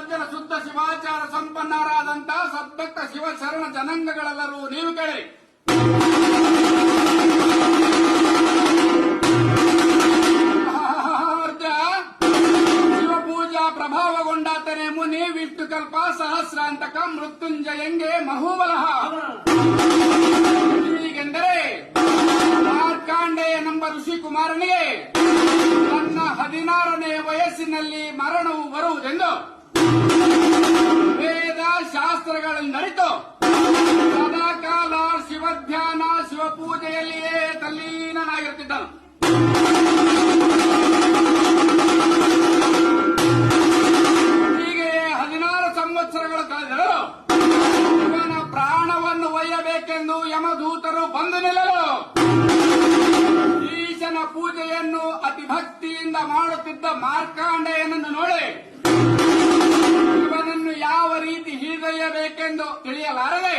ಸಜ್ಜನ ಶುದ್ಧ ಶಿವಾಚಾರ ಸಂಪನ್ನರಾದಂತಹ ಸದ್ಭಕ್ತ ಶಿವಶರಣ ಜನಾಂಗಗಳೆಲ್ಲರೂ ನೀವು ಕೇಳಿ. ಶಿವಪೂಜಾ ಪ್ರಭಾವಗೊಂಡಾತನೇ ಮುನಿ ವಿಷ್ಣು ಕಲ್ಪ ಸಹಸ್ರಾಂತಕ ಮೃತ್ಯುಂಜಯಂಗೆ ಮಹೋಬಲಃ. ಹೀಗೆಂದರೆ ಮಾರ್ಕಾಂಡೇಯ ನಂಬ ಋಷಿಕುಮಾರನಿಗೆ ತನ್ನ 16ನೇ ವಯಸ್ಸಿನಲ್ಲಿ ಮರಣವು ಬರುವುದೆಂದು ವೇದ ಶಾಸ್ತ್ರಗಳಲ್ಲಿ ನರಿತು ಸದಾಕಾಲ ಶಿವಧ್ಯಾನ ಶಿವಪೂಜೆಯಲ್ಲಿಯೇ ತಲ್ಲೀನನಾಗಿರುತ್ತಿದ್ದನು. ಹೀಗೆ 16 ಸಂವತ್ಸರಗಳು ಕಳೆದರು. ಇವನ ಪ್ರಾಣವನ್ನು ಒಯ್ಯಬೇಕೆಂದು ಯಮದೂತರು ಬಂದು ನಿಲ್ಲಲು ಈಶನ ಪೂಜೆಯನ್ನು ಅತಿ ಭಕ್ತಿಯಿಂದ ಮಾಡುತ್ತಿದ್ದ ಮಾರ್ಕಾಂಡೇಯನನ್ನು ನೋಡಿ ಇವನನ್ನು ಯಾವ ರೀತಿ ಹಿಡಿದೊಯ್ಯಬೇಕೆಂದು ತಿಳಿಯಲಾರದೆ